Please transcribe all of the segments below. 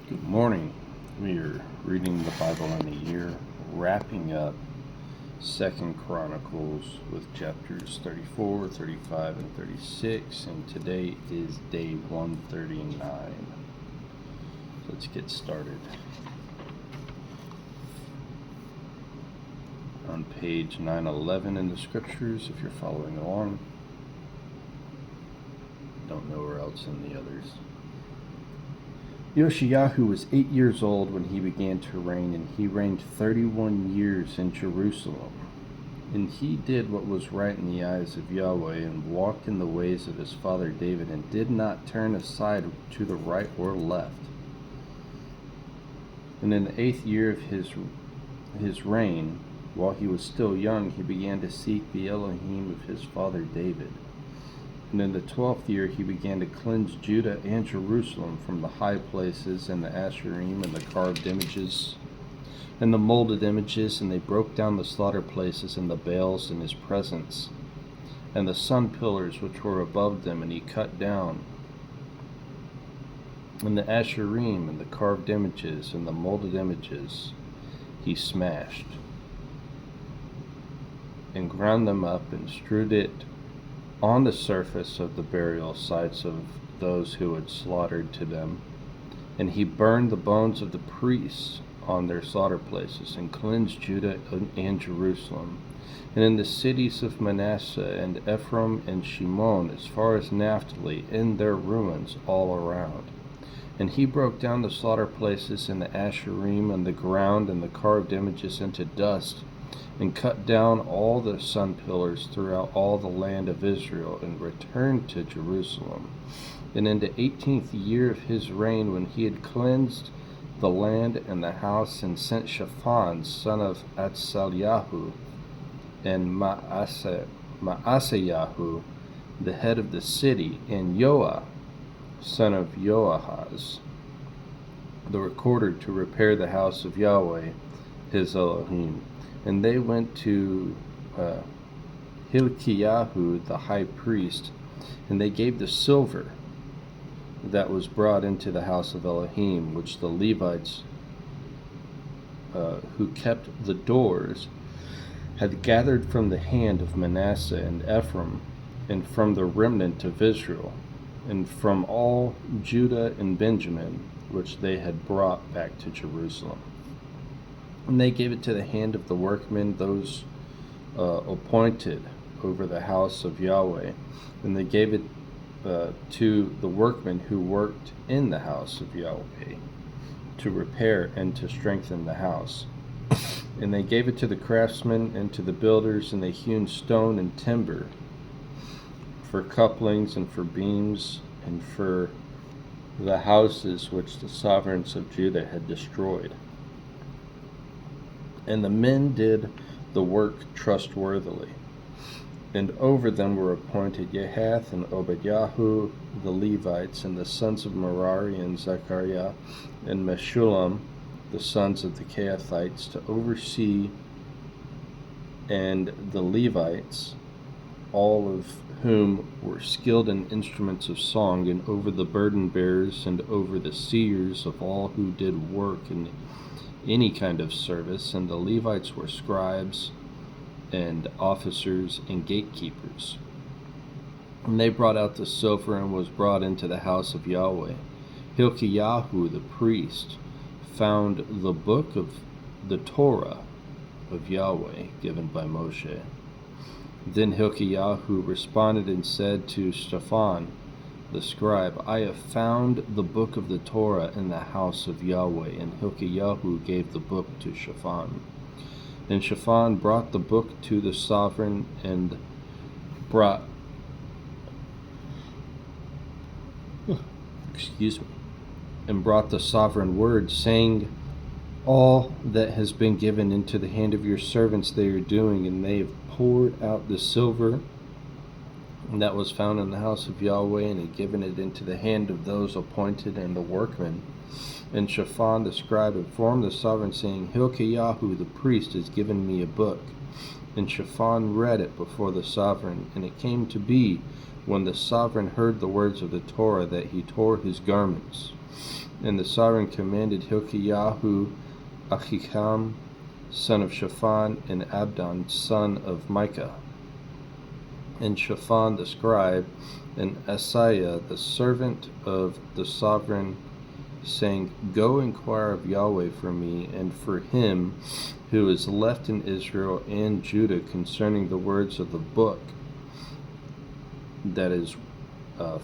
Good morning. We are reading the Bible in a year, wrapping up 2nd Chronicles with chapters 34, 35, and 36, and today is day 139. Let's get started. On page 911 in the scriptures, if you're following along. Don't know where else in the others. Yoshiyahu was 8 years old when he began to reign, and he reigned 31 years in Jerusalem. And he did what was right in the eyes of Yahweh, and walked in the ways of his father David, and did not turn aside to the right or left. And in the 8th year of his reign, while he was still young, he began to seek the Elohim of his father David. And in the 12th year he began to cleanse Judah and Jerusalem from the high places and the Asherim and the carved images and the molded images, and they broke down the slaughter places and the Baals in his presence, and the sun pillars which were above them, and he cut down. And the Asherim and the carved images and the molded images he smashed, and ground them up, and strewed it on the surface of the burial sites of those who had slaughtered to them. And he burned the bones of the priests on their slaughter places, and cleansed Judah and Jerusalem. And in the cities of Manasseh and Ephraim and Shimon, as far as Naphtali, in their ruins all around. And he broke down the slaughter places and the Asherim and the ground and the carved images into dust, and cut down all the sun pillars throughout all the land of Israel, and returned to Jerusalem. And in the 18th year of his reign, when he had cleansed the land and the house, and sent Shaphan, son of Atzalyahu, and Maaseyahu, the head of the city, and Joah, son of Joahaz, the recorder, to repair the house of Yahweh, his Elohim. And they went to Hilkiyahu the high priest, and they gave the silver that was brought into the house of Elohim, which the Levites who kept the doors had gathered from the hand of Manasseh and Ephraim, and from the remnant of Israel, and from all Judah and Benjamin, which they had brought back to Jerusalem. And they gave it to the hand of the workmen, those appointed over the house of Yahweh. And they gave it to the workmen who worked in the house of Yahweh, to repair and to strengthen the house. And they gave it to the craftsmen and to the builders, and they hewn stone and timber for couplings and for beams, and for the houses which the sovereigns of Judah had destroyed. And the men did the work trustworthily. And over them were appointed Yahath and Obadiah, the Levites, and the sons of Merari, and Zechariah, and Meshullam, the sons of the Kehathites, to oversee, and the Levites, all of whom were skilled in instruments of song, and over the burden bearers, and over the seers of all who did work in any kind of service. And the Levites were scribes and officers and gatekeepers. And they brought out the silver, and was brought into the house of Yahweh. Hilkiyahu the priest found the book of the Torah of Yahweh given by Moshe. Then Hilkiyahu responded and said to Shaphan the scribe, I have found the book of the Torah in the house of Yahweh. And Hilkiyahu gave the book to Shaphan. And Shaphan brought the book to the sovereign, and brought the sovereign word, saying, all that has been given into the hand of your servants they are doing, and they have poured out the silver that was found in the house of Yahweh, and had given it into the hand of those appointed and the workmen. And Shaphan the scribe informed the sovereign, saying, Hilkiyahu the priest has given me a book. And Shaphan read it before the sovereign. And it came to be, when the sovereign heard the words of the Torah, that he tore his garments. And the sovereign commanded Hilkiyahu, Achikam, son of Shaphan, and Abdon, son of Micah, and Shaphan the scribe, and Asaiah the servant of the sovereign, saying, Go inquire of Yahweh for me and for him who is left in Israel and Judah concerning the words of the book that is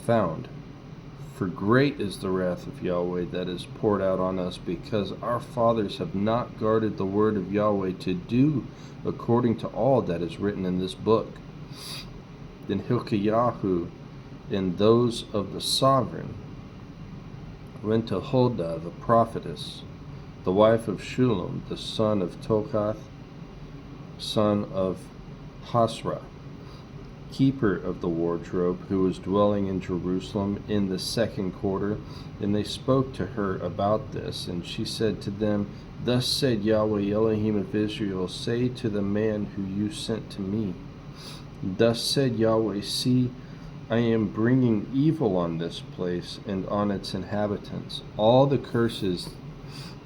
found. For great is the wrath of Yahweh that is poured out on us, because our fathers have not guarded the word of Yahweh to do according to all that is written in this book. Then Hilkiyahu and those of the sovereign went to Huldah the prophetess, the wife of Shulem, the son of Tokath, son of Hasra, keeper of the wardrobe, who was dwelling in Jerusalem in the second quarter, and they spoke to her about this. And she said to them, Thus said Yahweh Elohim of Israel, say to the man who you sent to me, Thus said Yahweh, see, I am bringing evil on this place and on its inhabitants. All the curses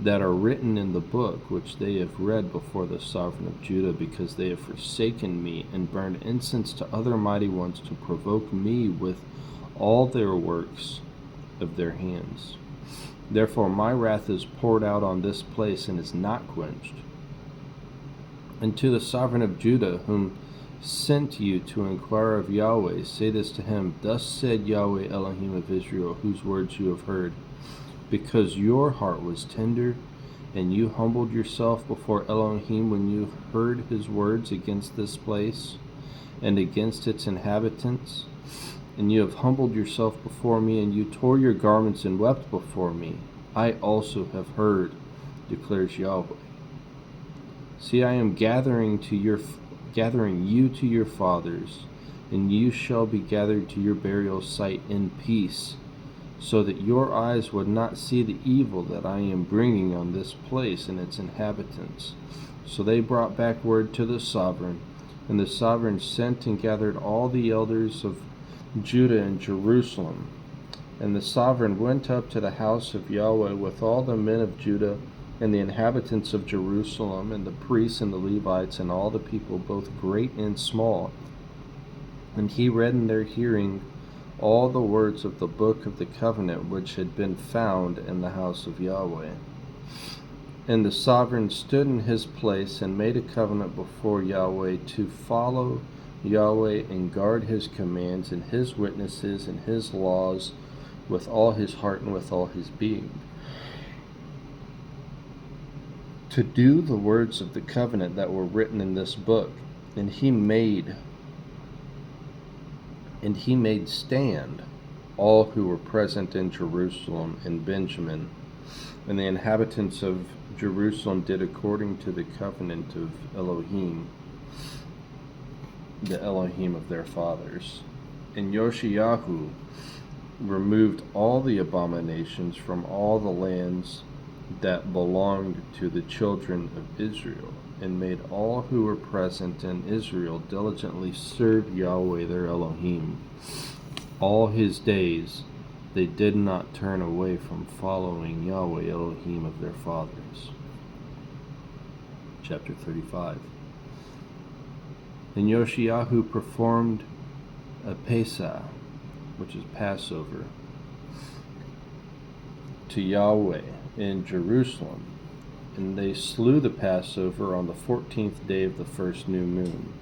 that are written in the book, which they have read before the sovereign of Judah, because they have forsaken me and burned incense to other mighty ones to provoke me with all their works of their hands. Therefore my wrath is poured out on this place and is not quenched. And to the sovereign of Judah, whom sent you to inquire of Yahweh, say this to him, Thus said Yahweh Elohim of Israel, whose words you have heard. Because your heart was tender, and you humbled yourself before Elohim when you heard his words against this place and against its inhabitants, and you have humbled yourself before me, and you tore your garments and wept before me, I also have heard, declares Yahweh. See, I am gathering you to your fathers, and you shall be gathered to your burial site in peace, so that your eyes would not see the evil that I am bringing on this place and its inhabitants. So they brought back word to the sovereign, and the sovereign sent and gathered all the elders of Judah and Jerusalem. And the sovereign went up to the house of Yahweh with all the men of Judah and the inhabitants of Jerusalem, and the priests and the Levites, and all the people, both great and small. And he read in their hearing all the words of the book of the covenant which had been found in the house of Yahweh. And the sovereign stood in his place and made a covenant before Yahweh to follow Yahweh and guard his commands and his witnesses and his laws with all his heart and with all his being, to do the words of the covenant that were written in this book. And he made stand all who were present in Jerusalem and Benjamin. And the inhabitants of Jerusalem did according to the covenant of Elohim, the Elohim of their fathers. And Yoshiyahu removed all the abominations from all the lands that belonged to the children of Israel, and made all who were present in Israel diligently serve Yahweh their Elohim. All his days they did not turn away from following Yahweh Elohim of their fathers. Chapter 35. And Yoshiyahu performed a Pesach, which is Passover, to Yahweh in Jerusalem. And they slew the Passover on the 14th day of the first new moon.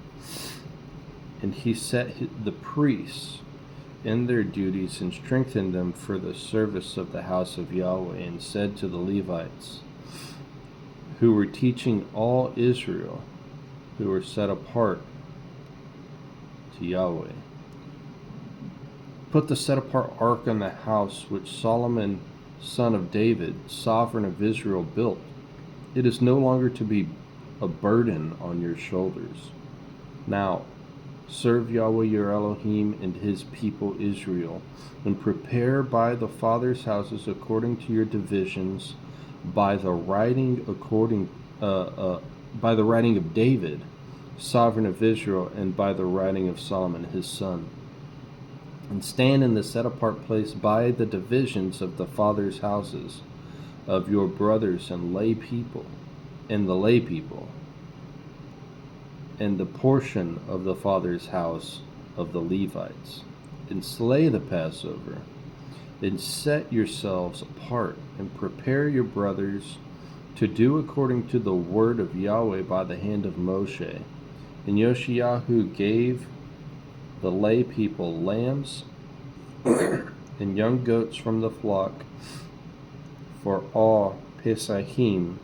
And he set the priests in their duties and strengthened them for the service of the house of Yahweh, and said to the Levites, who were teaching all Israel, who were set apart to Yahweh, Put the set-apart ark in the house which Solomon, son of David, sovereign of Israel, built. It is no longer to be a burden on your shoulders. Now, serve Yahweh your Elohim and his people Israel, and prepare by the fathers' houses according to your divisions, by the writing of David, sovereign of Israel, and by the writing of Solomon his son. and stand in the set apart place by the divisions of the fathers' houses of your brothers and lay people, and the lay people, and the portion of the father's house of the Levites, and slay the Passover, and set yourselves apart, and prepare your brothers to do according to the word of Yahweh by the hand of Moshe. And Yoshiyahu gave the lay people lambs and young goats from the flock for all for Pesachim,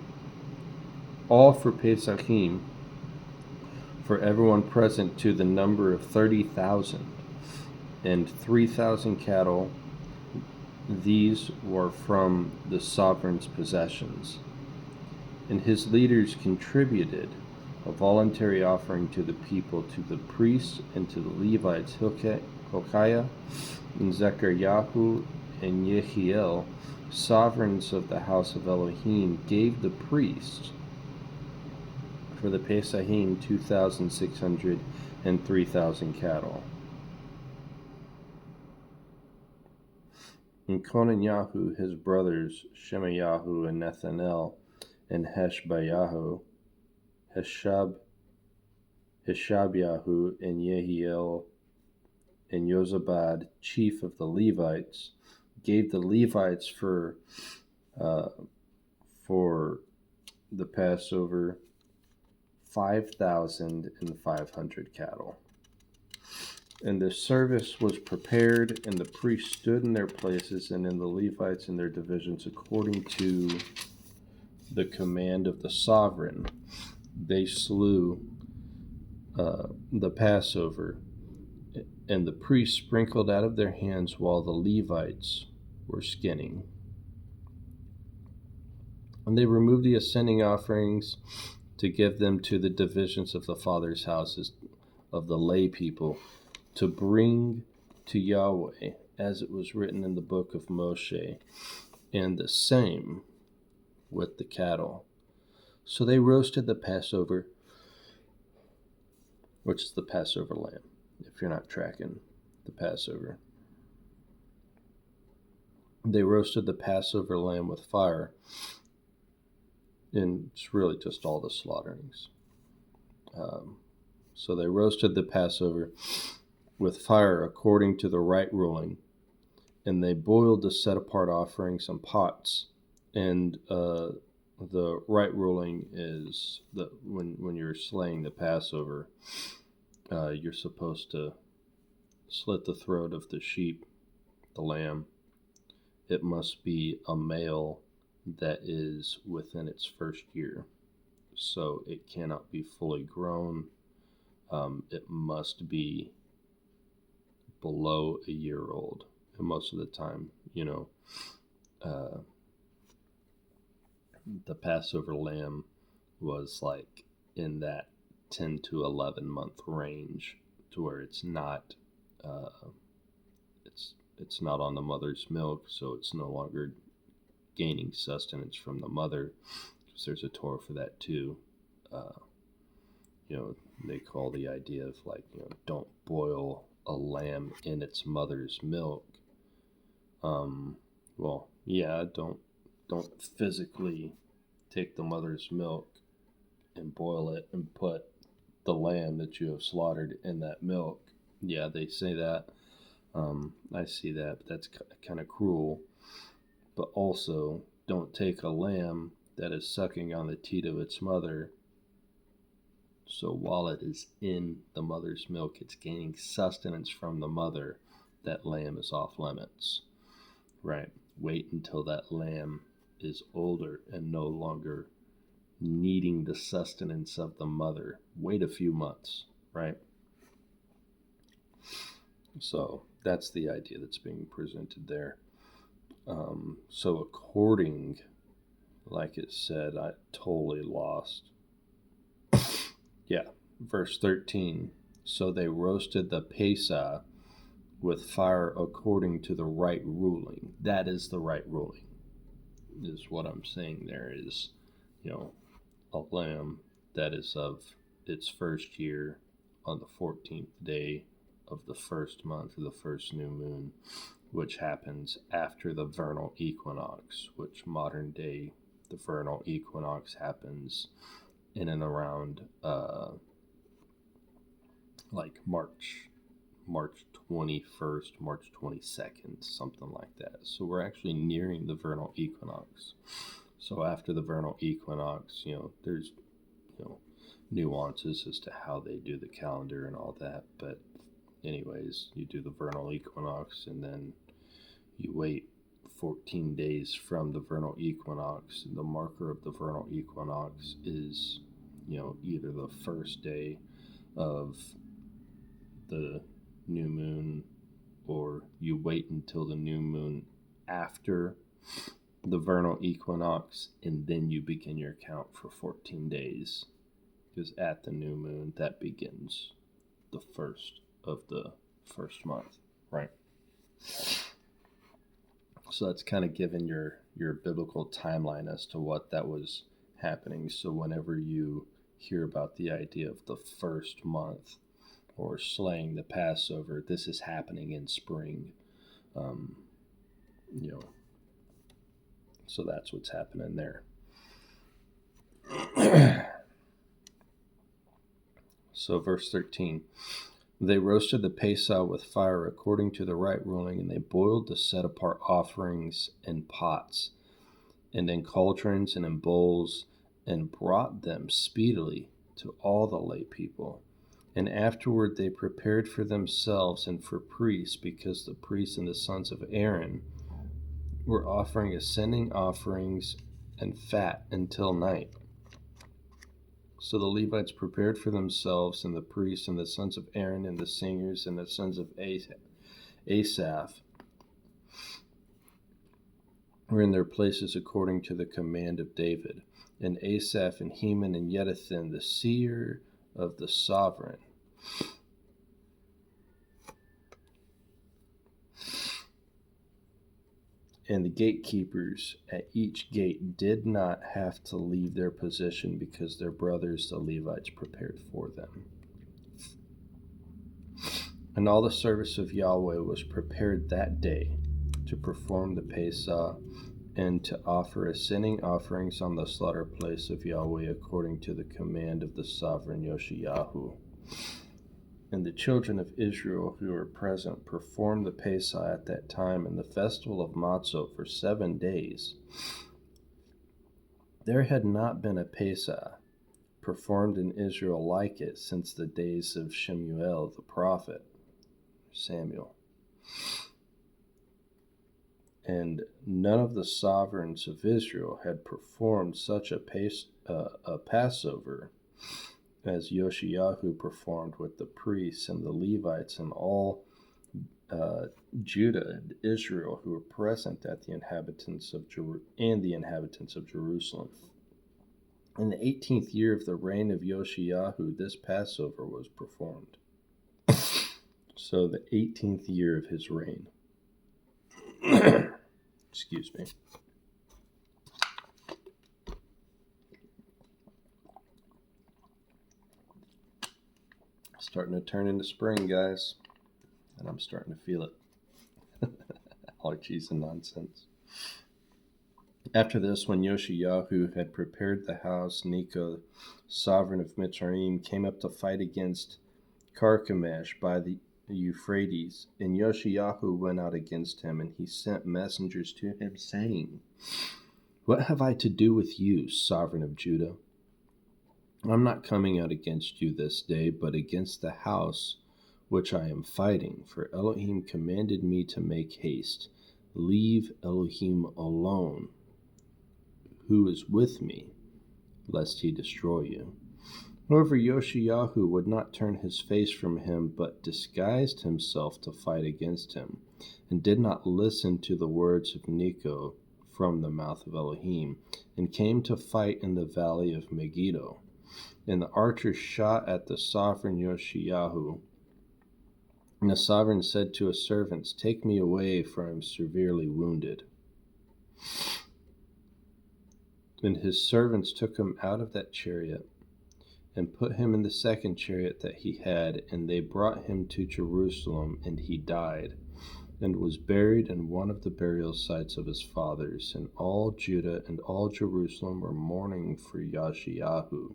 for everyone present, to the number of 30,000, and 3,000 cattle. These were from the sovereign's possessions. And his leaders contributed a voluntary offering to the people, to the priests and to the Levites. Hilkiah and Zechariah and Yehiel, sovereigns of the house of Elohim, gave the priests for the Pesachim 2,600 and 3,000 cattle. And Conaniah, his brothers Shemayahu and Nethanel and Heshbayahu, Heshabiahu and Yehiel and Yozabad, chief of the Levites, gave the Levites for the Passover 5,500 cattle. And the service was prepared, and the priests stood in their places, and in the Levites in their divisions, according to the command of the sovereign. They slew the Passover, and the priests sprinkled out of their hands while the Levites were skinning. And they removed the ascending offerings to give them to the divisions of the fathers' houses of the lay people, to bring to Yahweh, as it was written in the book of Moshe, and the same with the cattle. So they roasted the Passover, which is the Passover lamb, if you're not tracking the Passover. They roasted the Passover lamb with fire, and it's really just all the slaughterings. So they roasted the Passover with fire according to the right ruling, and they boiled the set-apart offerings in pots. And the right ruling is that when you're slaying the Passover, you're supposed to slit the throat of the sheep, the lamb. It must be a male that is within its first year, so it cannot be fully grown. It must be below a year old, and most of the time, the Passover lamb was like in that 10 to 11 month range, to where it's not it's not on the mother's milk, so it's no longer gaining sustenance from the mother, because there's a Torah for that too. They call the idea of don't boil a lamb in its mother's milk. Don't physically take the mother's milk and boil it and put the lamb that you have slaughtered in that milk. Yeah, they say that. I see that, but that's kind of cruel. But also, don't take a lamb that is sucking on the teat of its mother, so while it is in the mother's milk, it's gaining sustenance from the mother. That lamb is off limits, right? Wait until that lamb is older and no longer needing the sustenance of the mother. Wait a few months, right? So that's the idea that's being presented there. So according, like it said, I totally lost. Yeah, verse 13. So they roasted the Pesach with fire according to the right ruling. That is the right ruling, is what I'm saying there is, a lamb that is of its first year on the 14th day of the first month, of the first new moon, which happens after the vernal equinox, which modern day, the vernal equinox happens in and around like March 21st, March 22nd, something like that. So we're actually nearing the vernal equinox. So after the vernal equinox, there's, nuances as to how they do the calendar and all that. But anyways, you do the vernal equinox and then you wait 14 days from the vernal equinox. The marker of the vernal equinox is, either the first day of the new moon, or you wait until the new moon after the vernal equinox, and then you begin your count for 14 days. Because at the new moon, that begins the first of the first month, right? So that's kind of given your biblical timeline as to what that was happening. So whenever you hear about the idea of the first month or slaying the Passover, this is happening in spring. So that's what's happening there. So verse 13, they roasted the Pesach with fire according to the right ruling, and they boiled the set-apart offerings in pots and in cauldrons and in bowls, and brought them speedily to all the lay people. And afterward they prepared for themselves and for priests, because the priests and the sons of Aaron were offering ascending offerings and fat until night. So the Levites prepared for themselves, and the priests and the sons of Aaron and the singers and the sons of Asaph were in their places according to the command of David. And Asaph and Heman and Jeduthun, the seer of the sovereign, and the gatekeepers at each gate did not have to leave their position, because their brothers the Levites prepared for them. And all the service of Yahweh was prepared that day to perform the Pesach and to offer ascending offerings on the slaughter place of Yahweh according to the command of the sovereign Yoshiyahu. And the children of Israel who were present performed the Pesach at that time in the festival of Matzot for 7 days. There had not been a Pesach performed in Israel like it since the days of Shemuel the prophet, Samuel. And none of the sovereigns of Israel had performed such a Passover as Yoshiyahu performed with the priests and the Levites and all Judah and Israel who were present at the inhabitants of Jerusalem. In the 18th year of the reign of Yoshiyahu, this Passover was performed. So the 18th year of his reign. Excuse me. Starting to turn into spring, guys, and I'm starting to feel it. Allergies and nonsense. After this, when Yoshiyahu had prepared the house, Necho, sovereign of Mitzrayim, came up to fight against Carchemish by the Euphrates, and Yoshiyahu went out against him, and he sent messengers to him, saying, "What have I to do with you, sovereign of Judah? I'm not coming out against you this day, but against the house which I am fighting, for Elohim commanded me to make haste. Leave Elohim alone, who is with me, lest he destroy you." However, Yoshiyahu would not turn his face from him, but disguised himself to fight against him, and did not listen to the words of Necho from the mouth of Elohim, and came to fight in the valley of Megiddo. And the archers shot at the sovereign Yoshiyahu. And the sovereign said to his servants, "Take me away, for I am severely wounded." And his servants took him out of that chariot and put him in the second chariot that he had, and they brought him to Jerusalem, and he died, and was buried in one of the burial sites of his fathers. And all Judah and all Jerusalem were mourning for Yoshiyahu.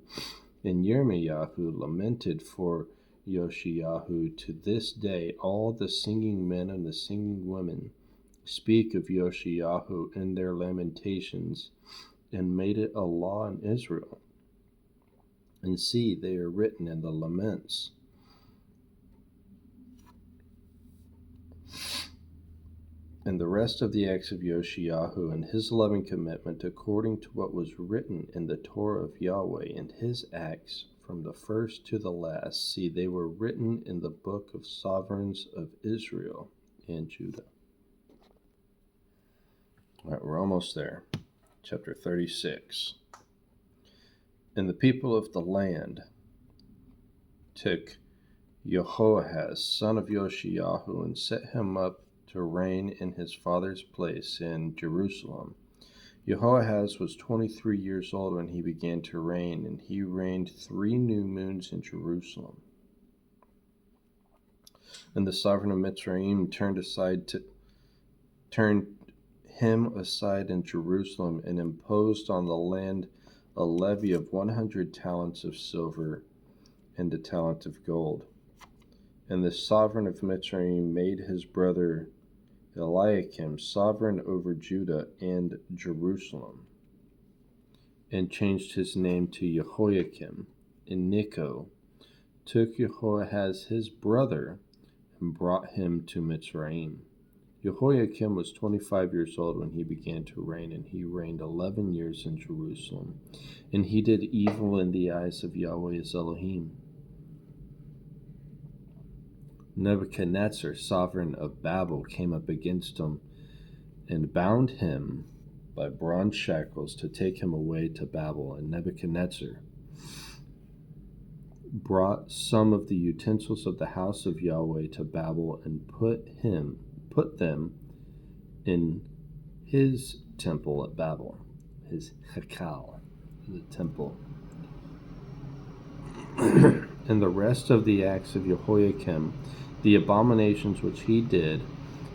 And Yirmiyahu lamented for Yoshiyahu. To this day all the singing men and the singing women speak of Yoshiyahu in their lamentations, and made it a law in Israel. And see, they are written in the laments. And the rest of the acts of Yoshiyahu and his loving commitment according to what was written in the Torah of Yahweh, and his acts from the first to the last, see, they were written in the book of sovereigns of Israel and Judah. All right, we're almost there. Chapter 36. And the people of the land took Jehoahaz, son of Yoshiyahu, and set him up to reign in his father's place in Jerusalem. Jehoahaz was 23 years old when he began to reign, and he reigned 3 new moons in Jerusalem. And the sovereign of Mitzrayim turned him aside in Jerusalem, and imposed on the land a levy of 100 talents of silver and a talent of gold. And the sovereign of Mitzrayim made his brother Eliakim sovereign over Judah and Jerusalem, and changed his name to Jehoiakim. And Necho took Jehoahaz his brother and brought him to Mitzrayim. Jehoiakim was 25 years old when he began to reign, and he reigned 11 years in Jerusalem. And he did evil in the eyes of Yahweh his Elohim. Nebuchadnezzar, sovereign of Babel, came up against him and bound him by bronze shackles to take him away to Babel. And Nebuchadnezzar brought some of the utensils of the house of Yahweh to Babel, and put them in his temple at Babel, his Hekal, the temple. And the rest of the acts of Jehoiakim, the abominations which he did,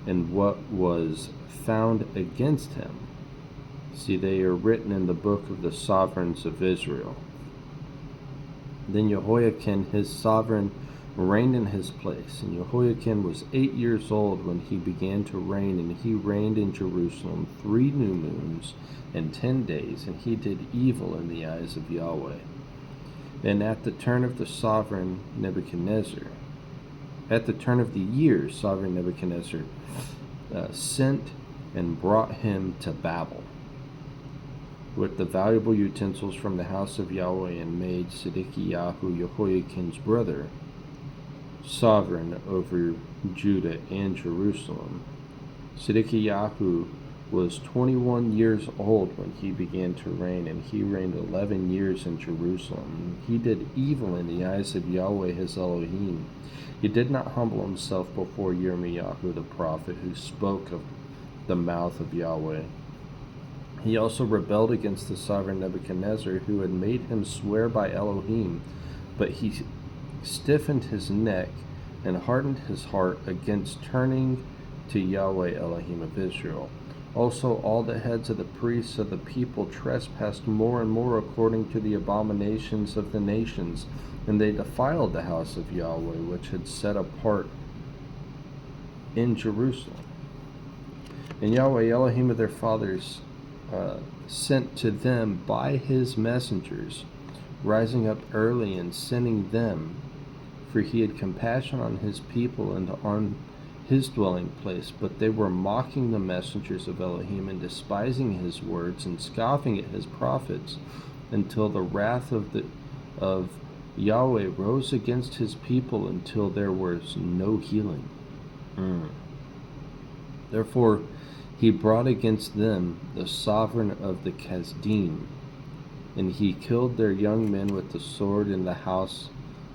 and what was found against him, see, they are written in the book of the sovereigns of Israel. Then Jehoiakim, his sovereign, reigned in his place. And Jehoiakim was 8 years old when he began to reign, and he reigned in Jerusalem 3 new moons and 10 days, and he did evil in the eyes of Yahweh. And at the turn of the sovereign Nebuchadnezzar, at the turn of the year, sovereign Nebuchadnezzar sent and brought him to Babel with the valuable utensils from the house of Yahweh, and made Zedekiyahu, Jehoiakim's brother, sovereign over Judah and Jerusalem. Zedekiyahu was 21 years old when he began to reign, and he reigned 11 years in Jerusalem. He did evil in the eyes of Yahweh his Elohim. He did not humble himself before Yirmiyahu the prophet, who spoke of the mouth of Yahweh. He also rebelled against the sovereign Nebuchadnezzar, who had made him swear by Elohim, but he stiffened his neck and hardened his heart against turning to Yahweh Elohim of Israel. Also all the heads of the priests of the people trespassed more and more according to the abominations of the nations, and they defiled the house of Yahweh, which had set apart in Jerusalem. And Yahweh Elohim of their fathers sent to them by his messengers, rising up early and sending them, for he had compassion on his people and on his dwelling place. But they were mocking the messengers of Elohim, and despising his words, and scoffing at his prophets, until the wrath of Yahweh rose against his people, until there was no healing. Therefore he brought against them the sovereign of the Kasdim, and he killed their young men with the sword in the house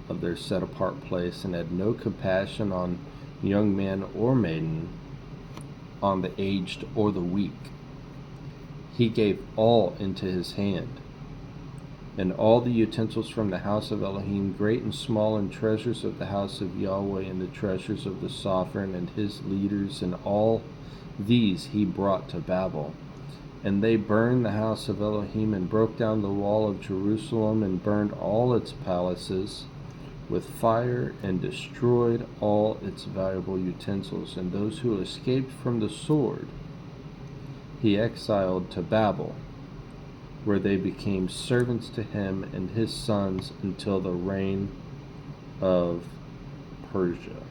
of their set-apart place, and had no compassion on young man or maiden, on the aged or the weak. He gave all into his hand. and all the utensils from the house of Elohim, great and small, and treasures of the house of Yahweh, and the treasures of the sovereign and his leaders, and all these he brought to Babel. And they burned the house of Elohim, and broke down the wall of Jerusalem, and burned all its palaces with fire, and destroyed all its valuable utensils. And those who escaped from the sword he exiled to Babel, where they became servants to him and his sons until the reign of Persia,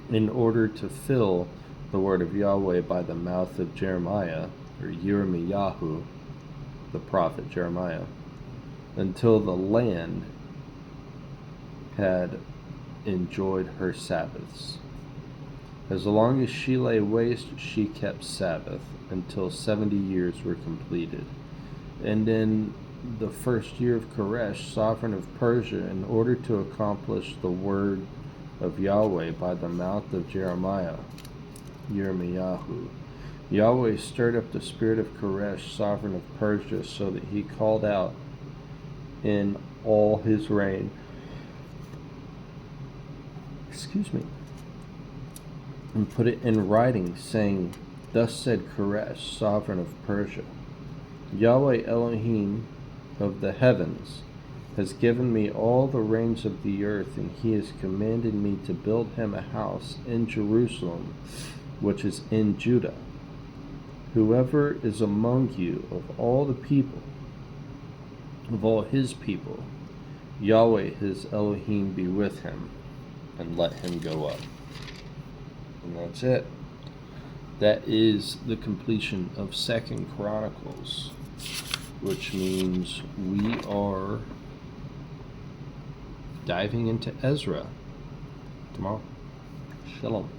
in order to fill the word of Yahweh by the mouth of Jeremiah, or Yirmiyahu, the prophet Jeremiah, until the land had enjoyed her Sabbaths. As long as she lay waste, she kept Sabbath, until 70 years were completed. And in the first year of Koresh, sovereign of Persia, in order to accomplish the word of Yahweh by the mouth of Jeremiah, Yirmiyahu, Yahweh stirred up the spirit of Koresh, sovereign of Persia, so that he called out in all his reign, and put it in writing, saying, Thus said Koresh, sovereign of Persia, Yahweh Elohim of the heavens has given me all the reins of the earth, and he has commanded me to build him a house in Jerusalem, which is in Judah. Whoever is among you of all the people, of all his people, Yahweh his Elohim be with him, and let him go up. And that's it. That is the completion of 2 Chronicles, which means we are diving into Ezra tomorrow. Shalom.